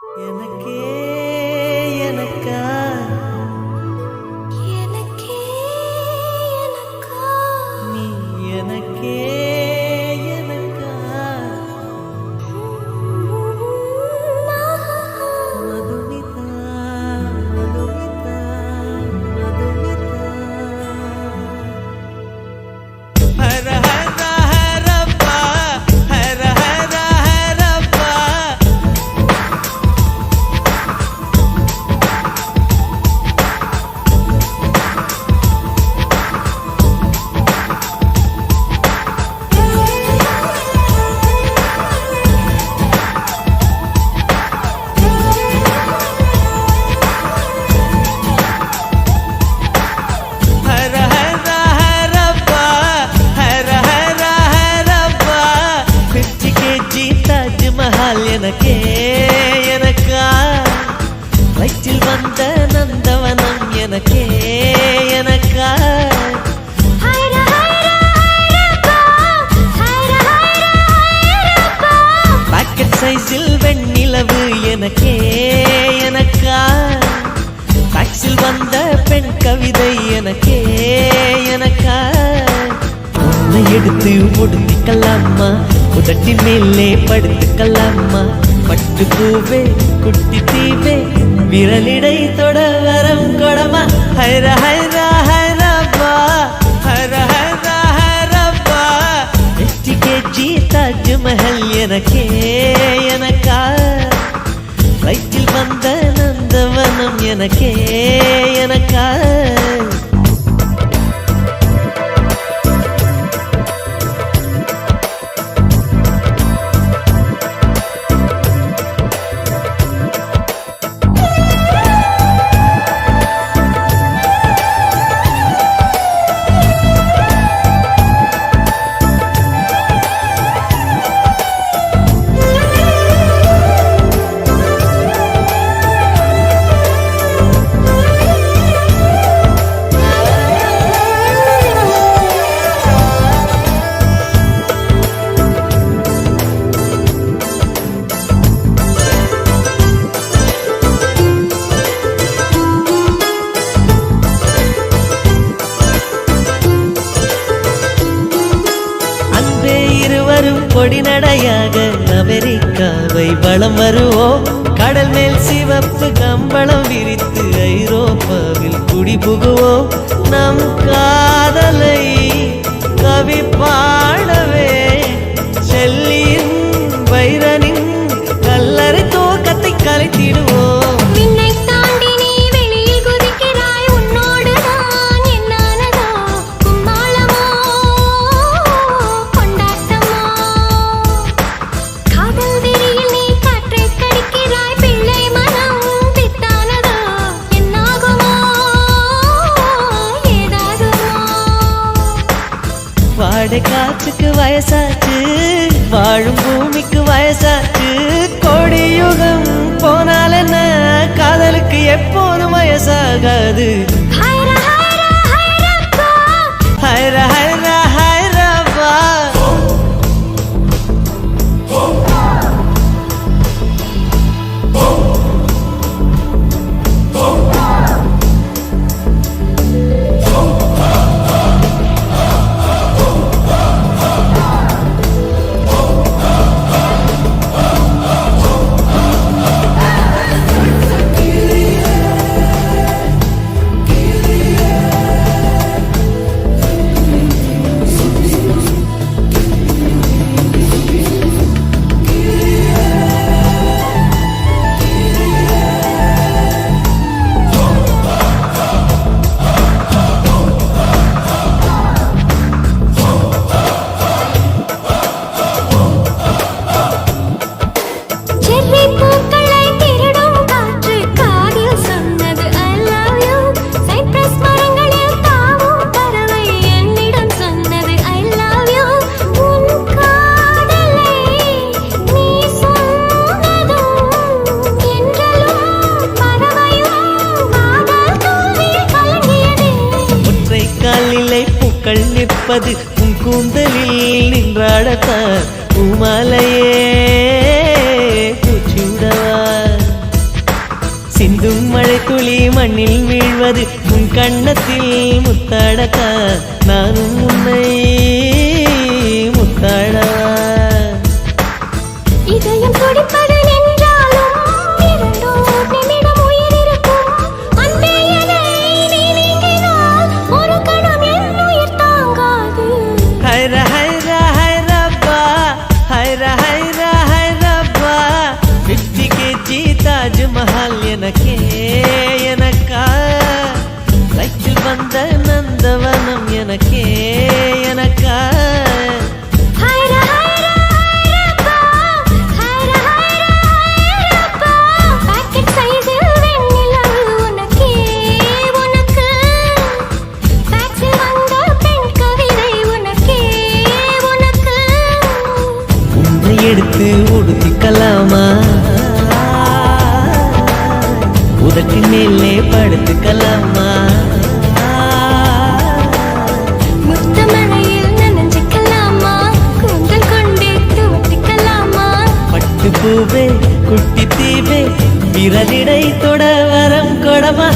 எனக்கே எனக்கா எனக்கே எனக்கா நீ எனக்கே எனக்கா மதுமிதா மதுமிதா மதுமிதா ஹர ஹர ஹரப்பா ஹர ஹர ஹரப்பா ஹர ஹர ஹரப்பா ஹர ஹர ஹரப்பா 50 kg தாஜ்மஹால் எனக்கே எனக்கா வயிற்றில் வந்த நந்தவனம் எனக்கே எனக்கா ஹைர ஹைர ஹைரப்பா ஹைர ஹைர ஹைரப்பா பாக்கெட் சைஸில் வெண்ணிலவு எனக்கே எனக்கா டாக்ஸில் வந்த பெண் கவிதை எனக்கே எனக்கா உன்னை எடுத்து ஒடுத்திக்கலாமா உதட்டின் மேலே படுத்துக்கலாமா பட்டு பூவே குட்டி தீவே விரலிடை தொட வரம் கொடமா ஹைர ஹைர ஹைரப்பா ஹர ஹர ஹரப்பா 50 kg தாஜ்மஹல் எனக்கே எனக்கா வயிற்றில் வந்த நந்தவனம் எனக்கே எனக்கா இருவரும் கொடி நடையாக அமெரிக்காவை வலம் வருவோம் கடல் மேல் சிவப்பு கம்பளம் விரித்து ஐரோப்பாவில் குடிபுகுவோம் நம் காதலை கவி பாடவே செல்லியின் வைரனின் கல்லறை தோக்கத்தை கலைத்திடுவோம் மின்னை தாண்டி நீ வெளியில் குதிக்கிறாய் உன்னோடு நான் என்னானதோ கும்மாளமோ கொண்டாட்டமோ காதல் வெறியில் நீ காற்றை கடிக்கிறாய் பிள்ளை மனம் பித்தானதோ என்னாகுமோ ஏதாகுமோ வாடை காற்றுக்கு வயசாச்சு வாழும் பூமிக்கு வயசாச்சு கோடி யுகம் போனால் என்ன காதலுக்கு எப்போதும் வயசாகாது ஹைர ஹைர ஹைரப்பா ஹைர ஹைர ஹைரப்பா செர்ரி பூக்களை திருடும் காற்று காதில் சொன்னது I love you சைப்ரஸ் மரங்களில் தாவும் பறவை என்னிடம் சொன்னது I love you உன் காதலை நீ சொன்னதும் என்றலும் பறவையும் காதல் தூவில் கலங்கியதே ஒற்றை காலிலே பூக்கள் நிற்பது உன் கூந்தலில் நின்றாடத்தான் பூமாலையே பூச்சிவிடவா மழை துளி மண்ணில் வீழ்வது உன் கண்ணத்தில் முத்தாடக்கா நானும் உன்னை முத்தாடவா இதயம் துடிப்பது நின்றாலும் இரண்டோர் நிமிடம் உயிர் இருக்கும். அன்பே என்னை நீ நீங்கினால் ஒரு கணம் என் உயிர் தாங்காது. ஹைரா ஹைரா ஹைரப்பா ஹைரா ஹைரா ஹைரப்பா 50 kg தாஜ்மஹால் எனக்கே எனக்கா சைக்கிள் வந்த நந்தவனம் எனக்கே எனக்கா ஹைரா ஹைரா ஹைரப்பா, ஹைரா ஹைரா ஹைரப்பா. பாக்கெட் சைஸில் வெண்ணிலவு உனக்கே உனக்கு. ஃபேக்ஸில் வந்த பெண் கவிதை உனக்கே உனக்கு. உன்னை எடுத்து உடுத்திக்கலாமா உதட்டின் மேலே படுத்துக்கலாமா முத்தமழையில் நனைஞ்சுக்கலாமா? கூந்தல் கொண்டே துவட்டிக்கலாமா? பட்டு பூவே குட்டி தீவே விரலிடை தொட வரம் கொடமா